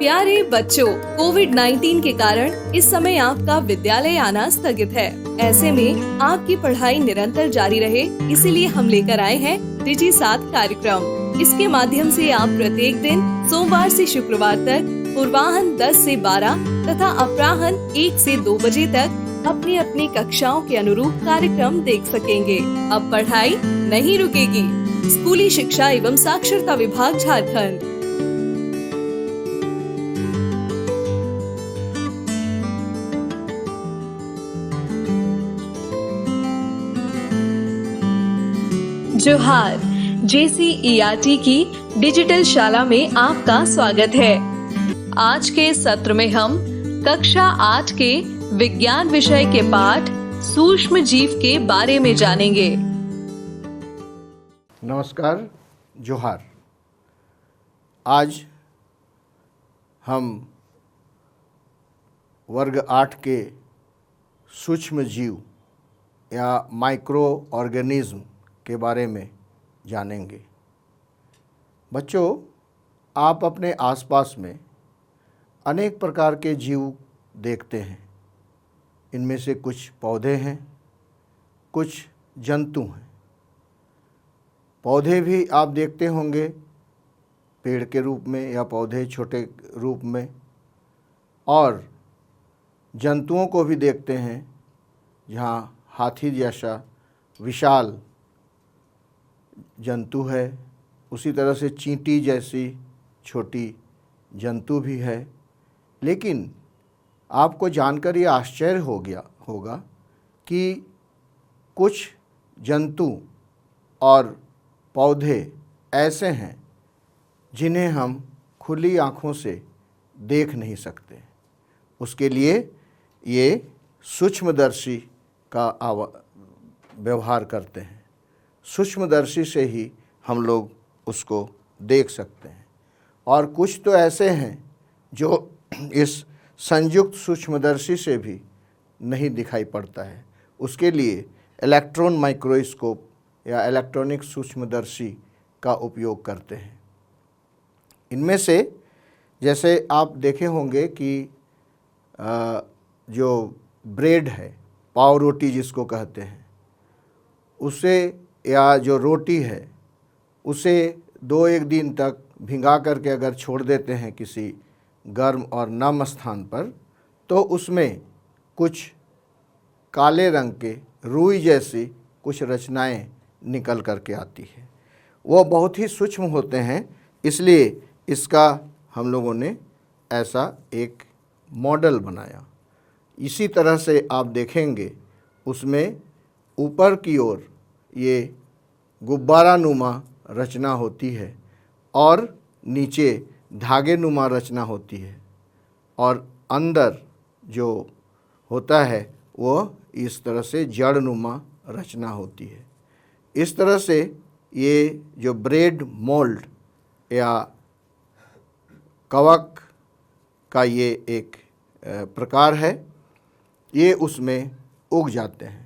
प्यारे बच्चों, कोविड-19 के कारण इस समय आपका विद्यालय आना स्थगित है। ऐसे में आपकी पढ़ाई निरंतर जारी रहे, इसीलिए हम लेकर आए हैं डिजी 7 कार्यक्रम। इसके माध्यम से आप प्रत्येक दिन सोमवार से शुक्रवार तक पूर्वाह्न 10 से 12 तथा अपराह्न 1 से 2 बजे तक अपनी अपनी कक्षाओं के अनुरूप कार्यक्रम देख सकेंगे। अब पढ़ाई नहीं रुकेगी। स्कूली शिक्षा एवं साक्षरता विभाग झारखंड। जोहार, JCERT की डिजिटल शाला में आपका स्वागत है। आज के सत्र में हम कक्षा 8 के विज्ञान विषय के पाठ सूक्ष्म जीव के बारे में जानेंगे। नमस्कार, जोहार। आज हम वर्ग 8 के सूक्ष्म जीव या माइक्रो ऑर्गेनिज्म के बारे में जानेंगे। बच्चों, आप अपने आसपास में अनेक प्रकार के जीव देखते हैं। इनमें से कुछ पौधे हैं, कुछ जंतु हैं। पौधे भी आप देखते होंगे पेड़ के रूप में या पौधे छोटे रूप में, और जंतुओं को भी देखते हैं जहाँ हाथी जैसा विशाल जंतु है, उसी तरह से चींटी जैसी छोटी जंतु भी है। लेकिन आपको जानकर ये आश्चर्य होगा कि कुछ जंतु और पौधे ऐसे हैं जिन्हें हम खुली आँखों से देख नहीं सकते। उसके लिए ये सूक्ष्मदर्शी का व्यवहार करते हैं। सूक्ष्मदर्शी से ही हम लोग उसको देख सकते हैं। और कुछ तो ऐसे हैं जो इस संयुक्त सूक्ष्मदर्शी से भी नहीं दिखाई पड़ता है। उसके लिए इलेक्ट्रॉन माइक्रोस्कोप या इलेक्ट्रॉनिक सूक्ष्मदर्शी का उपयोग करते हैं। इनमें से जैसे आप देखे होंगे कि जो ब्रेड है, पाव रोटी जिसको कहते हैं, उसे या जो रोटी है उसे 2-1 दिन तक भिंगा करके अगर छोड़ देते हैं किसी गर्म और नम स्थान पर, तो उसमें कुछ काले रंग के रुई जैसी कुछ रचनाएं निकल करके आती है। वो बहुत ही सूक्ष्म होते हैं, इसलिए इसका हम लोगों ने ऐसा एक मॉडल बनाया। इसी तरह से आप देखेंगे उसमें ऊपर की ओर ये गुब्बारा नुमा रचना होती है और नीचे धागे नुमा रचना होती है, और अंदर जो होता है वो इस तरह से जड़ नुमा रचना होती है। इस तरह से ये जो ब्रेड मोल्ड या कवक का ये एक प्रकार है, ये उसमें उग जाते हैं।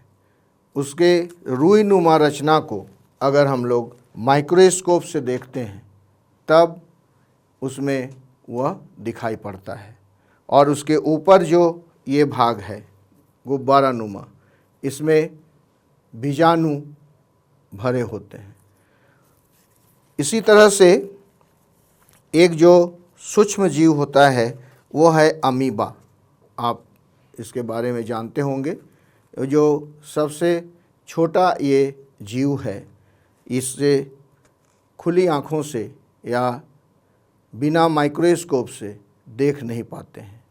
उसके रुई नुमा रचना को अगर हम लोग माइक्रोस्कोप से देखते हैं तब उसमें वह दिखाई पड़ता है। और उसके ऊपर जो ये भाग है गुब्बारा नुमा, इसमें बीजाणु भरे होते हैं। इसी तरह से एक जो सूक्ष्म जीव होता है वो है अमीबा। आप इसके बारे में जानते होंगे। जो सबसे छोटा ये जीव है, इससे खुली आँखों से या बिना माइक्रोस्कोप से देख नहीं पाते हैं।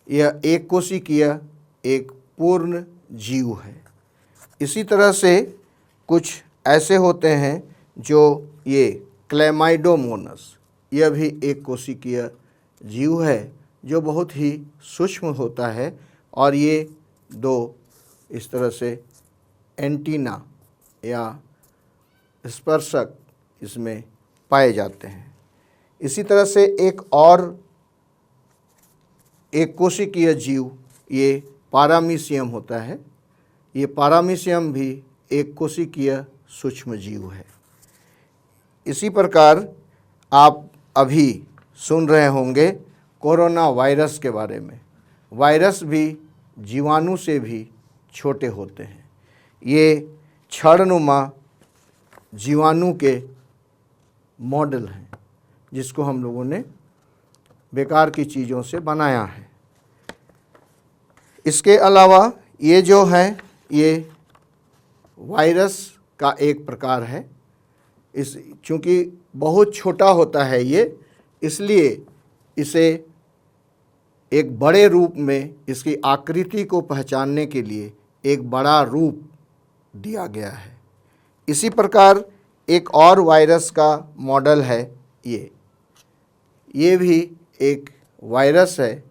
यह एक कोशिकीय एक पूर्ण जीव है। इसी तरह से कुछ ऐसे होते हैं जो ये क्लेमाइडोमोनस, यह भी एक कोशिकीय जीव है जो बहुत ही सूक्ष्म होता है, और ये 2 इस तरह से एंटीना या स्पर्शक इसमें पाए जाते हैं। इसी तरह से एक कोशिकीय जीव ये पारामीशियम होता है। ये पारामीशियम भी एक कोशिकीय सूक्ष्म जीव है। इसी प्रकार आप अभी सुन रहे होंगे कोरोना वायरस के बारे में। वायरस भी जीवाणु से भी छोटे होते हैं। ये छड़नुमा जीवाणु के मॉडल हैं जिसको हम लोगों ने बेकार की चीज़ों से बनाया है। इसके अलावा ये जो है ये वायरस का एक प्रकार है। इस चूँकि बहुत छोटा होता है ये, इसलिए इसे एक बड़े रूप में इसकी आकृति को पहचानने के लिए एक बड़ा रूप दिया गया है। इसी प्रकार एक और वायरस का मॉडल है ये भी एक वायरस है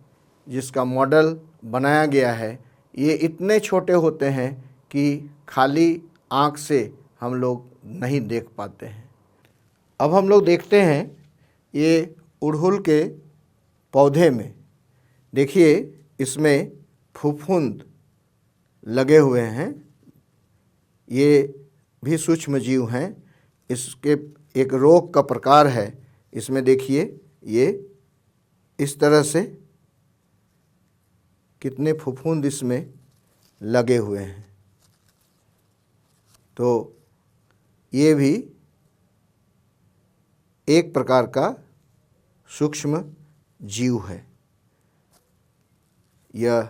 जिसका मॉडल बनाया गया है। ये इतने छोटे होते हैं कि खाली आँख से हम लोग नहीं देख पाते हैं। अब हम लोग देखते हैं ये अड़हुल के पौधे में, देखिए इसमें फफूंद लगे हुए हैं। ये भी सूक्ष्म जीव हैं। इसके एक रोग का प्रकार है। इसमें देखिए ये इस तरह से कितने फफूंद इसमें लगे हुए हैं। तो ये भी एक प्रकार का सूक्ष्म जीव है। यह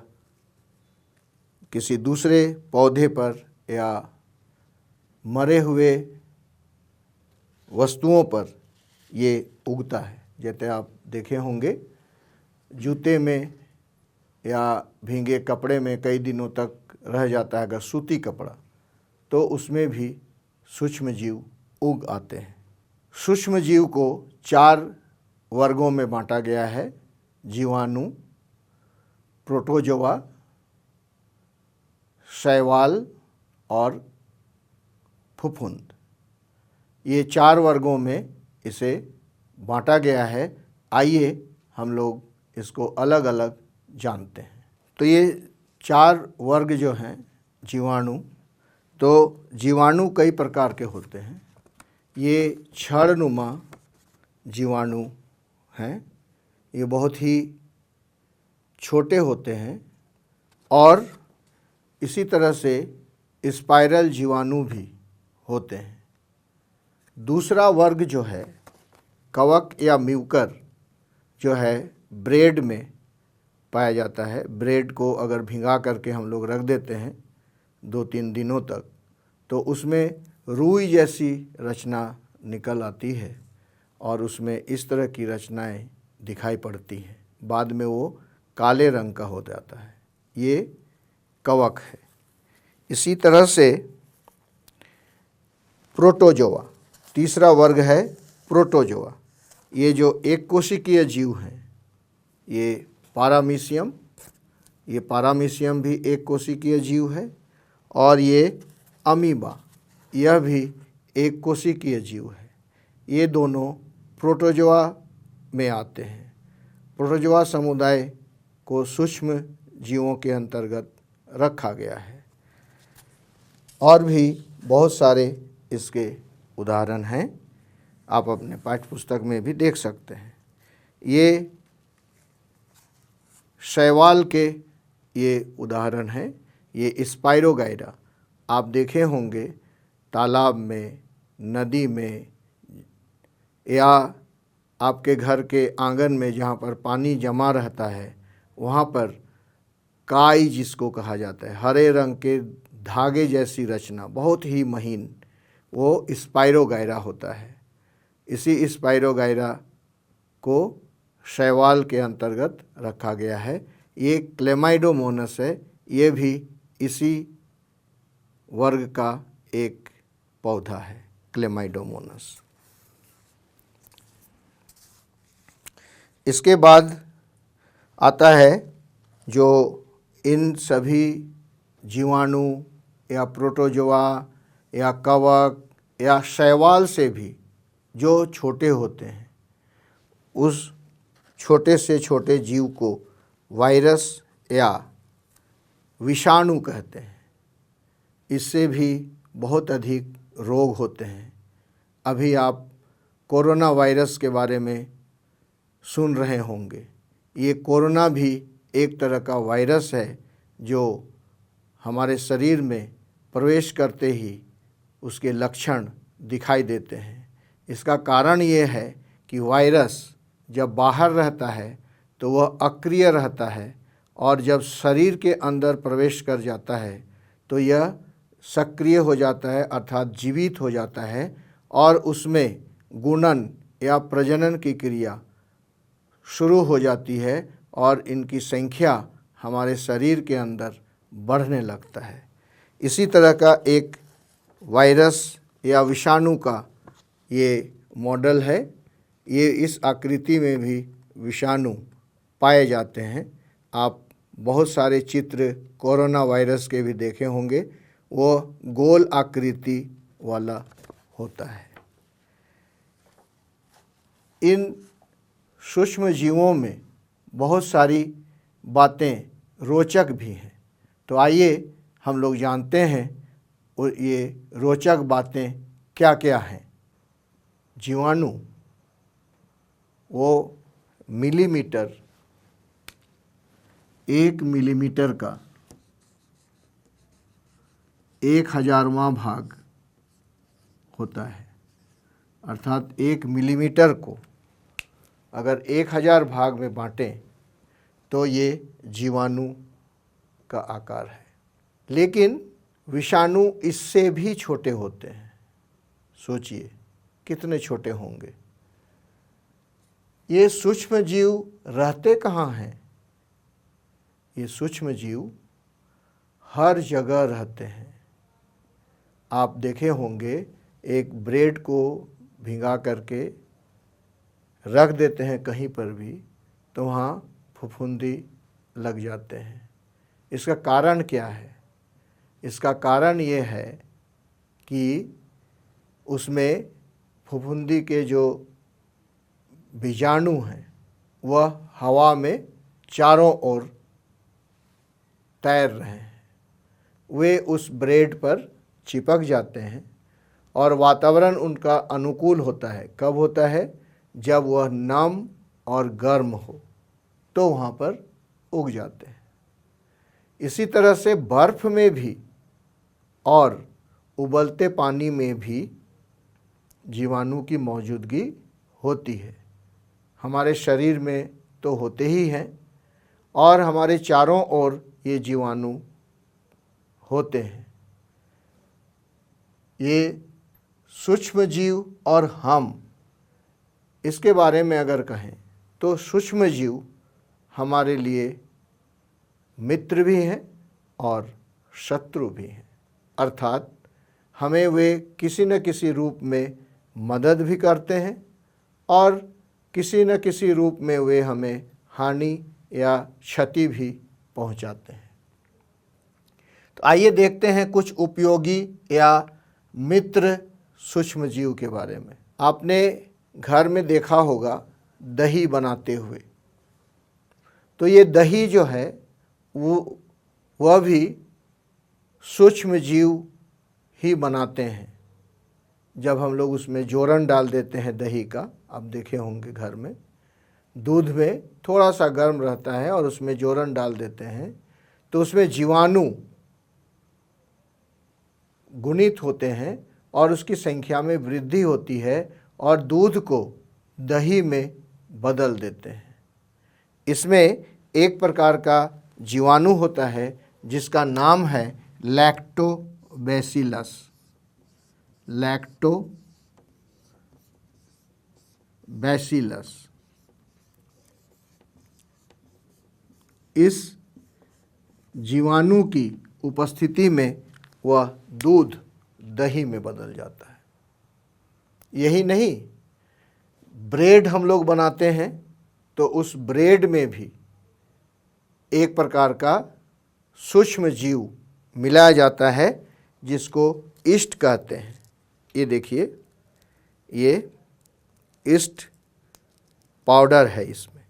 किसी दूसरे पौधे पर या मरे हुए वस्तुओं पर ये उगता है। जैसे आप देखे होंगे जूते में या भीगे कपड़े में कई दिनों तक रह जाता है अगर सूती कपड़ा, तो उसमें भी सूक्ष्म जीव उग आते हैं। सूक्ष्म जीव को 4 वर्गों में बांटा गया है: जीवाणु, प्रोटोजोआ, शैवाल और फफूंद। ये 4 वर्गों में इसे बांटा गया है। आइए हम लोग इसको अलग अलग जानते हैं। तो ये 4 वर्ग जो हैं जीवाणु, तो जीवाणु कई प्रकार के होते हैं। ये छड़नुमा जीवाणु हैं। ये बहुत ही छोटे होते हैं और इसी तरह से स्पाइरल जीवाणु भी होते हैं। दूसरा वर्ग जो है कवक या म्यूकर जो है ब्रेड में पाया जाता है। ब्रेड को अगर भिंगा करके हम लोग रख देते हैं 2-3 दिनों तक, तो उसमें रुई जैसी रचना निकल आती है और उसमें इस तरह की रचनाएं दिखाई पड़ती हैं। बाद में वो काले रंग का हो जाता है। ये कवक है। इसी तरह से प्रोटोजोआ, तीसरा वर्ग है प्रोटोजोआ। ये जो एक कोशिकीय जीव हैं, ये पारामीशियम भी एक कोशिकीय जीव है। और ये अमीबा, यह भी एक कोशिकीय जीव है। ये दोनों प्रोटोजोआ में आते हैं। प्रोटोजोआ समुदाय को सूक्ष्म जीवों के अंतर्गत रखा गया है। और भी बहुत सारे इसके उदाहरण हैं, आप अपने पाठ्य पुस्तक में भी देख सकते हैं। ये शैवाल के ये उदाहरण हैं। ये स्पाइरोगाइरा आप देखे होंगे तालाब में, नदी में या आपके घर के आंगन में जहाँ पर पानी जमा रहता है, वहाँ पर काई जिसको कहा जाता है, हरे रंग के धागे जैसी रचना, बहुत ही महीन, वो स्पाइरोगाइरा होता है। इसी स्पाइरोगाइरा को शैवाल के अंतर्गत रखा गया है। ये क्लेमाइडोमोनस है। ये भी इसी वर्ग का एक पौधा है, क्लेमाइडोमोनस। इसके बाद आता है जो इन सभी जीवाणु या प्रोटोजोआ या कवक या शैवाल से भी जो छोटे होते हैं, उस छोटे से छोटे जीव को वायरस या विषाणु कहते हैं। इससे भी बहुत अधिक रोग होते हैं। अभी आप कोरोना वायरस के बारे में सुन रहे होंगे। ये कोरोना भी एक तरह का वायरस है जो हमारे शरीर में प्रवेश करते ही उसके लक्षण दिखाई देते हैं। इसका कारण ये है कि वायरस जब बाहर रहता है तो वह अक्रिय रहता है और जब शरीर के अंदर प्रवेश कर जाता है तो यह सक्रिय हो जाता है, अर्थात जीवित हो जाता है और उसमें गुणन या प्रजनन की क्रिया शुरू हो जाती है और इनकी संख्या हमारे शरीर के अंदर बढ़ने लगता है। इसी तरह का एक वायरस या विषाणु का ये मॉडल है। ये इस आकृति में भी विषाणु पाए जाते हैं। आप बहुत सारे चित्र कोरोना वायरस के भी देखे होंगे, वो गोल आकृति वाला होता है। इन सूक्ष्म जीवों में बहुत सारी बातें रोचक भी हैं, तो आइए हम लोग जानते हैं और ये रोचक बातें क्या क्या हैं। जीवाणु वो मिलीमीटर, 1 मिलीमीटर का 1000वां भाग होता है, अर्थात 1 मिलीमीटर को अगर 1000 भाग में बांटें तो ये जीवाणु का आकार है। लेकिन विषाणु इससे भी छोटे होते हैं। सोचिए कितने छोटे होंगे। ये सूक्ष्म जीव रहते कहाँ हैं? ये सूक्ष्म जीव हर जगह रहते हैं। आप देखे होंगे एक ब्रेड को भिंगा करके रख देते हैं कहीं पर भी तो वहाँ फफूंदी लग जाते हैं। इसका कारण क्या है? इसका कारण ये है कि उसमें फफूंदी के जो बीजाणु हैं वह हवा में चारों ओर तैर रहे हैं। वे उस ब्रेड पर चिपक जाते हैं और वातावरण उनका अनुकूल होता है। कब होता है? जब वह नम और गर्म हो तो वहाँ पर उग जाते हैं। इसी तरह से बर्फ़ में भी और उबलते पानी में भी जीवाणु की मौजूदगी होती है। हमारे शरीर में तो होते ही हैं और हमारे चारों ओर ये जीवाणु होते हैं। ये सूक्ष्म जीव और हम, इसके बारे में अगर कहें तो सूक्ष्म जीव हमारे लिए मित्र भी हैं और शत्रु भी हैं। अर्थात हमें वे किसी न किसी रूप में मदद भी करते हैं और किसी न किसी रूप में वे हमें हानि या क्षति भी पहुंचाते हैं। तो आइए देखते हैं कुछ उपयोगी या मित्र सूक्ष्म जीव के बारे में। आपने घर में देखा होगा दही बनाते हुए, तो ये दही जो है वह भी सूक्ष्म जीव ही बनाते हैं। जब हम लोग उसमें जोरन डाल देते हैं दही का, आप देखे होंगे घर में दूध में थोड़ा सा गर्म रहता है और उसमें जोरन डाल देते हैं तो उसमें जीवाणु गुणित होते हैं और उसकी संख्या में वृद्धि होती है और दूध को दही में बदल देते हैं। इसमें एक प्रकार का जीवाणु होता है जिसका नाम है लैक्टोबैसिलस। लैक्टोबैसिलस। इस जीवाणु की उपस्थिति में वह दूध दही में बदल जाता है। यही नहीं, ब्रेड हम लोग बनाते हैं तो उस ब्रेड में भी एक प्रकार का सूक्ष्म जीव मिलाया जाता है जिसको ईस्ट कहते हैं। ये देखिए, ये ईस्ट पाउडर है इसमें।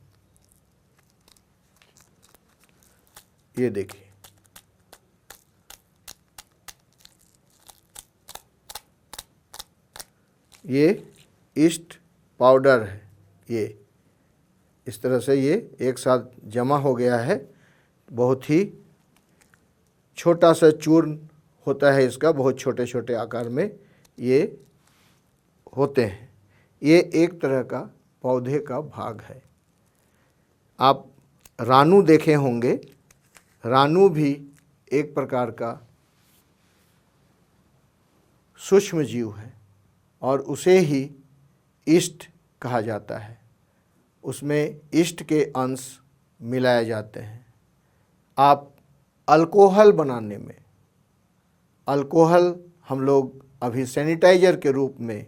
ये देखिए, ये ईस्ट पाउडर है। ये इस तरह से ये एक साथ जमा हो गया है। बहुत ही छोटा सा चूर्ण होता है इसका, बहुत छोटे छोटे आकार में ये होते हैं। ये एक तरह का पौधे का भाग है। आप रानू देखे होंगे, रानू भी एक प्रकार का सूक्ष्म जीव है और उसे ही ईस्ट कहा जाता है। उसमें ईस्ट के अंश मिलाए जाते हैं। आप अल्कोहल बनाने में, अल्कोहल हम लोग अभी सैनिटाइज़र के रूप में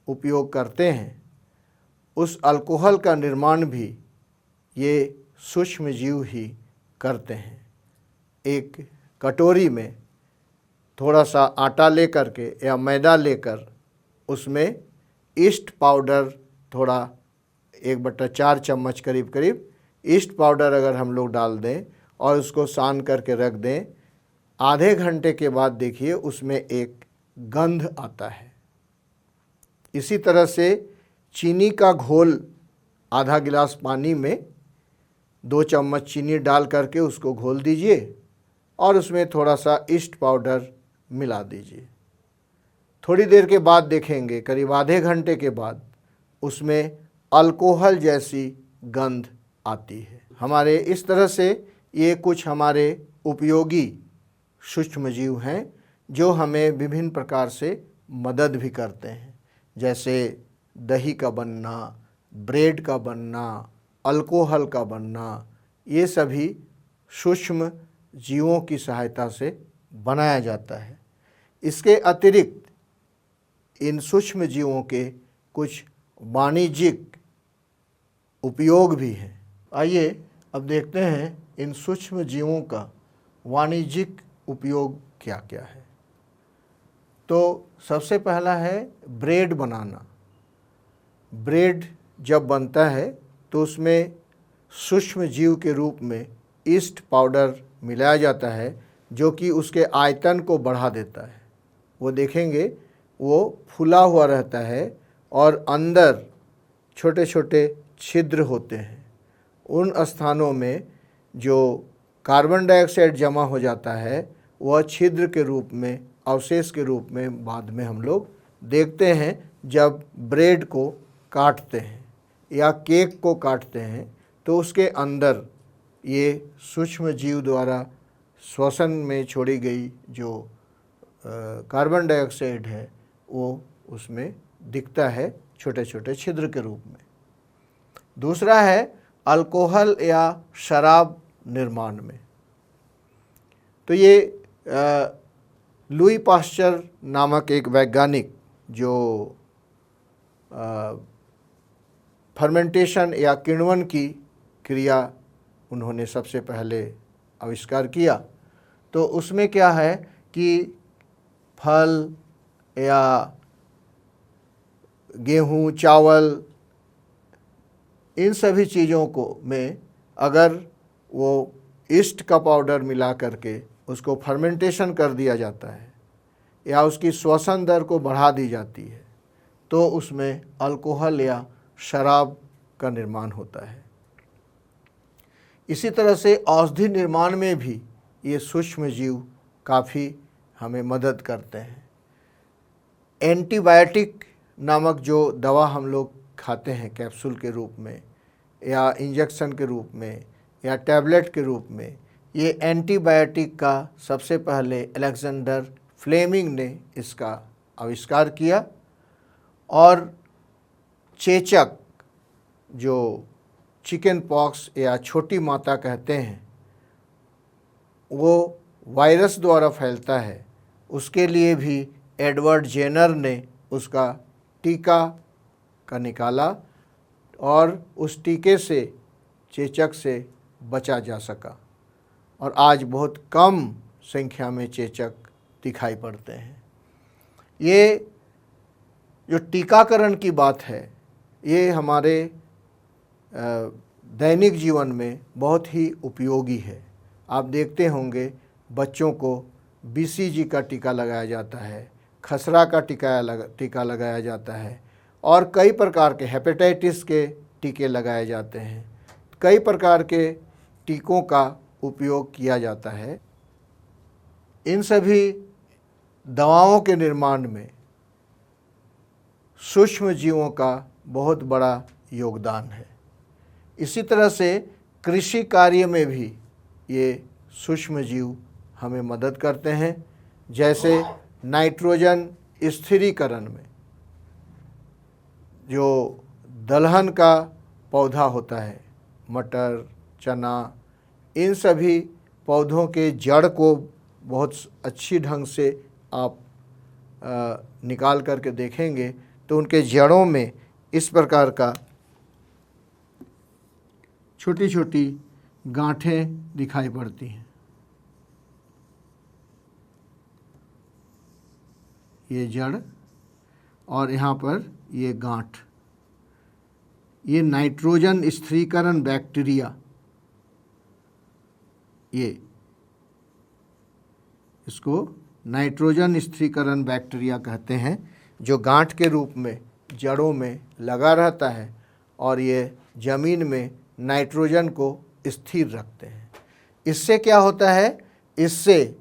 उपयोग करते हैं, उस अल्कोहल का निर्माण भी ये सूक्ष्म जीव ही करते हैं। एक कटोरी में थोड़ा सा आटा लेकर के या मैदा लेकर उसमें ईस्ट पाउडर थोड़ा 1/4 चम्मच करीब करीब ईस्ट पाउडर अगर हम लोग डाल दें और उसको सान करके रख दें, आधे घंटे के बाद देखिए उसमें एक गंध आता है। इसी तरह से चीनी का घोल आधा गिलास पानी में 2 चम्मच चीनी डाल करके उसको घोल दीजिए और उसमें थोड़ा सा ईस्ट पाउडर मिला दीजिए। थोड़ी देर के बाद देखेंगे, करीब आधे घंटे के बाद उसमें अल्कोहल जैसी गंध आती है। हमारे इस तरह से ये कुछ हमारे उपयोगी सूक्ष्म जीव हैं जो हमें विभिन्न प्रकार से मदद भी करते हैं, जैसे दही का बनना, ब्रेड का बनना, अल्कोहल का बनना, ये सभी सूक्ष्म जीवों की सहायता से बनाया जाता है। इसके अतिरिक्त इन सूक्ष्म जीवों के कुछ वाणिज्यिक उपयोग भी हैं। आइए अब देखते हैं इन सूक्ष्म जीवों का वाणिज्यिक उपयोग क्या क्या है। तो सबसे पहला है ब्रेड बनाना। ब्रेड जब बनता है तो उसमें सूक्ष्म जीव के रूप में ईस्ट पाउडर मिलाया जाता है जो कि उसके आयतन को बढ़ा देता है। वो देखेंगे वो फूला हुआ रहता है और अंदर छोटे छोटे छिद्र होते हैं। उन स्थानों में जो कार्बन डाइऑक्साइड जमा हो जाता है वह छिद्र के रूप में, अवशेष के रूप में बाद में हम लोग देखते हैं जब ब्रेड को काटते हैं या केक को काटते हैं, तो उसके अंदर ये सूक्ष्म जीव द्वारा श्वसन में छोड़ी गई जो कार्बन डाइऑक्साइड है वो उसमें दिखता है छोटे छोटे छिद्र के रूप में। दूसरा है अल्कोहल या शराब निर्माण में। तो ये लुई पास्चर नामक एक वैज्ञानिक जो फर्मेंटेशन या किण्वन की क्रिया उन्होंने सबसे पहले आविष्कार किया, तो उसमें क्या है कि फल या गेहूँ, चावल, इन सभी चीज़ों को में अगर वो ईस्ट का पाउडर मिला करके उसको फर्मेंटेशन कर दिया जाता है या उसकी श्वसन दर को बढ़ा दी जाती है, तो उसमें अल्कोहल या शराब का निर्माण होता है। इसी तरह से औषधि निर्माण में भी ये सूक्ष्म जीव काफ़ी हमें मदद करते हैं। एंटीबायोटिक नामक जो दवा हम लोग खाते हैं कैप्सूल के रूप में या इंजेक्शन के रूप में या टैबलेट के रूप में, ये एंटीबायोटिक का सबसे पहले अलेक्जेंडर फ्लेमिंग ने इसका आविष्कार किया। और चेचक, जो चिकन पॉक्स या छोटी माता कहते हैं, वो वायरस द्वारा फैलता है, उसके लिए भी एडवर्ड जेनर ने उसका टीका का निकाला और उस टीके से चेचक से बचा जा सका। और आज बहुत कम संख्या में चेचक दिखाई पड़ते हैं। ये जो टीकाकरण की बात है, ये हमारे दैनिक जीवन में बहुत ही उपयोगी है। आप देखते होंगे बच्चों को BCG का टीका लगाया जाता है, खसरा का टीका लगाया जाता है और कई प्रकार के हेपेटाइटिस के टीके लगाए जाते हैं। कई प्रकार के टीकों का उपयोग किया जाता है। इन सभी दवाओं के निर्माण में सूक्ष्म जीवों का बहुत बड़ा योगदान है। इसी तरह से कृषि कार्य में भी ये सूक्ष्म जीव हमें मदद करते हैं। जैसे नाइट्रोजन स्थिरीकरण में जो दलहन का पौधा होता है, मटर, चना, इन सभी पौधों के जड़ को बहुत अच्छी ढंग से आप निकाल करके देखेंगे तो उनके जड़ों में इस प्रकार का छोटी छोटी गांठें दिखाई पड़ती हैं। ये जड़ और यहाँ पर ये गांठ, ये नाइट्रोजन स्थिरीकरण बैक्टीरिया, ये इसको नाइट्रोजन स्थिरीकरण बैक्टीरिया कहते हैं, जो गांठ के रूप में जड़ों में लगा रहता है और ये ज़मीन में नाइट्रोजन को स्थिर रखते हैं। इससे क्या होता है, इससे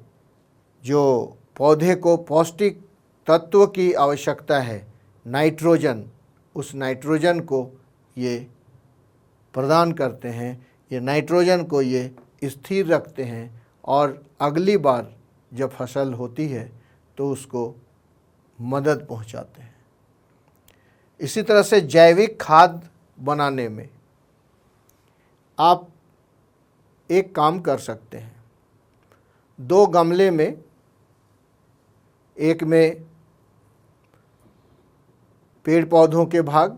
जो पौधे को पौष्टिक तत्व की आवश्यकता है, नाइट्रोजन, उस नाइट्रोजन को ये प्रदान करते हैं। ये नाइट्रोजन को ये स्थिर रखते हैं और अगली बार जब फसल होती है तो उसको मदद पहुंचाते हैं। इसी तरह से जैविक खाद बनाने में आप एक काम कर सकते हैं। 2 गमले में, एक में पेड़ पौधों के भाग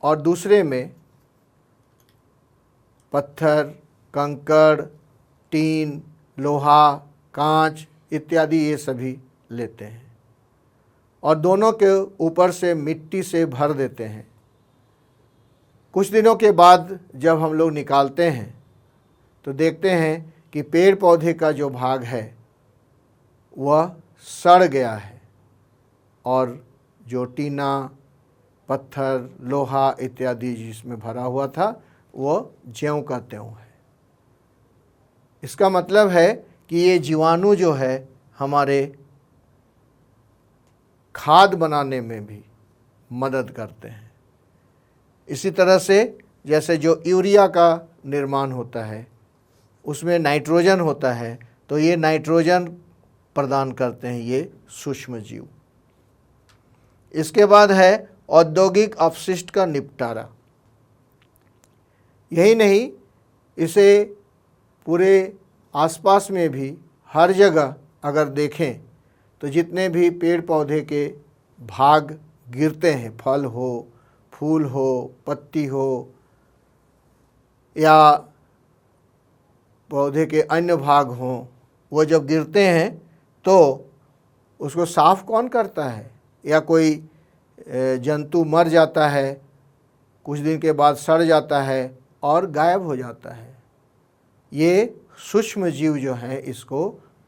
और दूसरे में पत्थर, कंकड़, टीन, लोहा, कांच इत्यादि ये सभी लेते हैं और दोनों के ऊपर से मिट्टी से भर देते हैं। कुछ दिनों के बाद जब हम लोग निकालते हैं तो देखते हैं कि पेड़ पौधे का जो भाग है वह सड़ गया है और जो टीना, पत्थर, लोहा इत्यादि जिसमें भरा हुआ था वह ज्यों का त्यों है। इसका मतलब है कि ये जीवाणु जो है हमारे खाद बनाने में भी मदद करते हैं। इसी तरह से जैसे जो यूरिया का निर्माण होता है उसमें नाइट्रोजन होता है, तो ये नाइट्रोजन प्रदान करते हैं ये सूक्ष्म जीव। इसके बाद है औद्योगिक अपशिष्ट का निपटारा। यही नहीं, इसे पूरे आसपास में भी हर जगह अगर देखें तो जितने भी पेड़ पौधे के भाग गिरते हैं, फल हो, फूल हो, पत्ती हो या पौधे के अन्य भाग हों, वो जब गिरते हैं तो उसको साफ कौन करता है? या कोई जंतु मर जाता है, कुछ दिन के बाद सड़ जाता है और गायब हो जाता है। ये सूक्ष्म जीव जो हैं इसको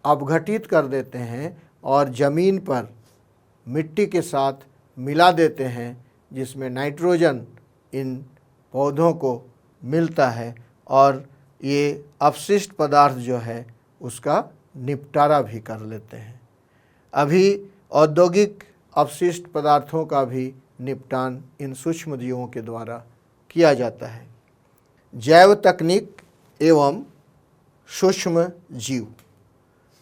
अपघटित कर देते हैं और ज़मीन पर मिट्टी के साथ मिला देते हैं, जिसमें नाइट्रोजन इन पौधों को मिलता है और ये अपशिष्ट पदार्थ जो है उसका निपटारा भी कर लेते हैं। अभी औद्योगिक अपशिष्ट पदार्थों का भी निपटान इन सूक्ष्म जीवों के द्वारा किया जाता है। जैव तकनीक एवं सूक्ष्म जीव,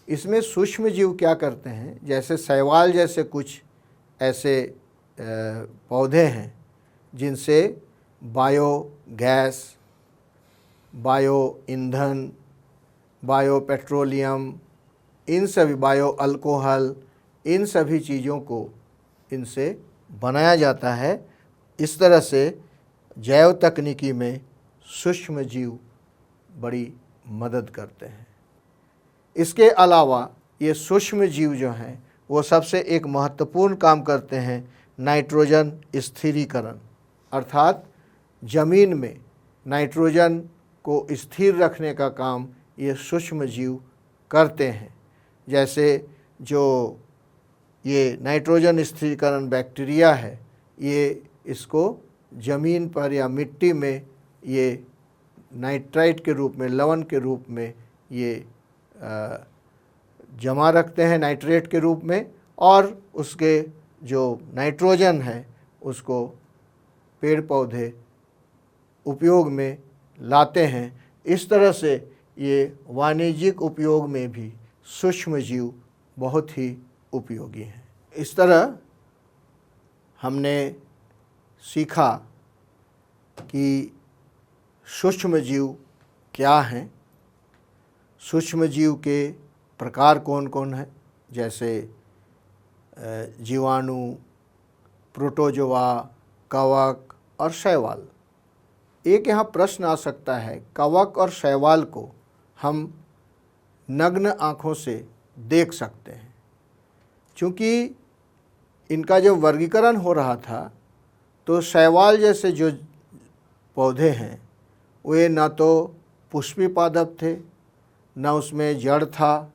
इसमें सूक्ष्म जीव क्या करते हैं, जैसे शैवाल जैसे कुछ ऐसे पौधे हैं जिनसे बायोगैस, बायो ईंधन, बायो पेट्रोलियम, इन सभी बायो अल्कोहल, इन सभी चीज़ों को इनसे बनाया जाता है। इस तरह से जैव तकनीकी में सूक्ष्म जीव बड़ी मदद करते हैं। इसके अलावा ये सूक्ष्म जीव जो हैं वो सबसे एक महत्वपूर्ण काम करते हैं नाइट्रोजन स्थिरीकरण, अर्थात ज़मीन में नाइट्रोजन को स्थिर रखने का काम ये सूक्ष्म जीव करते हैं। जैसे जो ये नाइट्रोजन स्थिरीकरण बैक्टीरिया है, ये इसको ज़मीन पर या मिट्टी में ये नाइट्राइट के रूप में, लवण के रूप में ये जमा रखते हैं नाइट्रेट के रूप में, और उसके जो नाइट्रोजन है उसको पेड़ पौधे उपयोग में लाते हैं। इस तरह से ये वाणिज्यिक उपयोग में भी सूक्ष्म जीव बहुत ही उपयोगी हैं। इस तरह हमने सीखा कि सूक्ष्म जीव क्या हैं, सूक्ष्म जीव के प्रकार कौन कौन हैं, जैसे जीवाणु, प्रोटोजोआ, कवक और शैवाल। एक यहाँ प्रश्न आ सकता है, कवक और शैवाल को हम नग्न आँखों से देख सकते हैं, क्योंकि इनका जब वर्गीकरण हो रहा था तो शैवाल जैसे जो पौधे हैं वे न तो पुष्पी पादप थे, न उसमें जड़ था,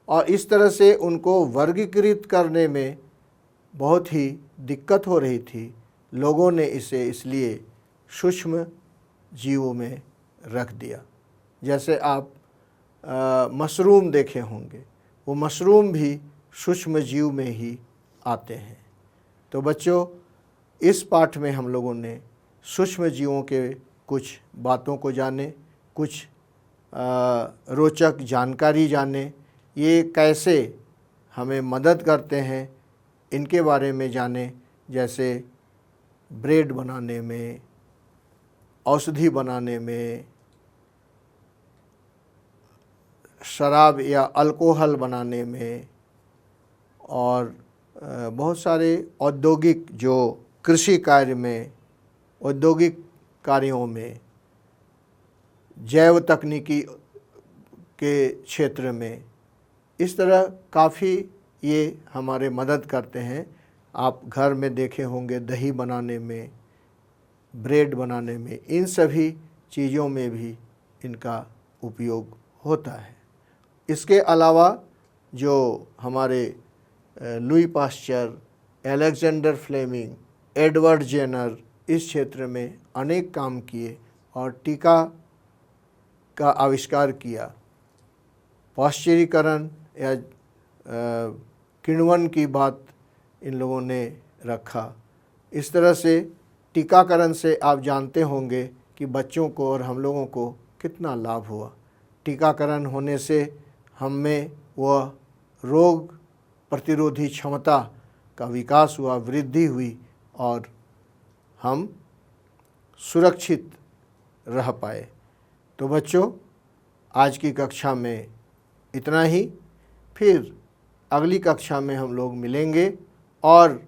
और इस तरह से उनको वर्गीकृत करने में बहुत ही दिक्कत हो रही थी। लोगों ने इसे इसलिए सूक्ष्म जीवों में रख दिया। जैसे आप मशरूम देखे होंगे, वो मशरूम भी सूक्ष्म जीव में ही आते हैं। तो बच्चों, इस पाठ में हम लोगों ने सूक्ष्म जीवों के कुछ बातों को जाने, कुछ रोचक जानकारी जाने, ये कैसे हमें मदद करते हैं इनके बारे में जाने। जैसे ब्रेड बनाने में, औषधि बनाने में, शराब या अल्कोहल बनाने में, और बहुत सारे औद्योगिक जो कृषि कार्य में, औद्योगिक कार्यों में, जैव तकनीकी के क्षेत्र में, इस तरह काफ़ी ये हमारे मदद करते हैं। आप घर में देखे होंगे दही बनाने में, ब्रेड बनाने में, इन सभी चीज़ों में भी इनका उपयोग होता है। इसके अलावा जो हमारे Louis Pasteur, Alexander Fleming, Edward Jenner इस क्षेत्र में अनेक काम किए और टीका का आविष्कार किया। पाश्चरीकरण या किण्वन की बात इन लोगों ने रखा। इस तरह से टीकाकरण से आप जानते होंगे कि बच्चों को और हम लोगों को कितना लाभ हुआ। टीकाकरण होने से हम में वह रोग प्रतिरोधी क्षमता का विकास हुआ, वृद्धि हुई, और हम सुरक्षित रह पाए। तो बच्चों, आज की कक्षा में इतना ही। फिर अगली कक्षा में हम लोग मिलेंगे और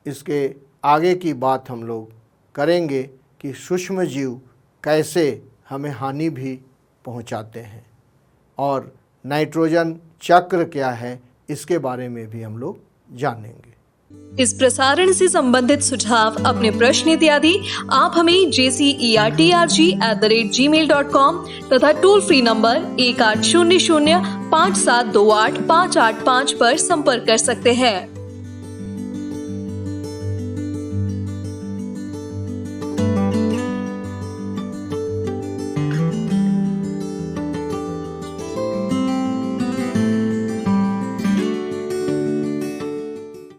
इसके आगे की बात हम लोग करेंगे कि सूक्ष्म जीव कैसे हमें हानि भी पहुंचाते हैं, और नाइट्रोजन चक्र क्या है इसके बारे में भी हम लोग जानेंगे। इस प्रसारण से संबंधित सुझाव, अपने प्रश्न इत्यादि आप हमें jcertrg@gmail.com तथा टोल फ्री नंबर 1800 5728 585 पर संपर्क कर सकते हैं।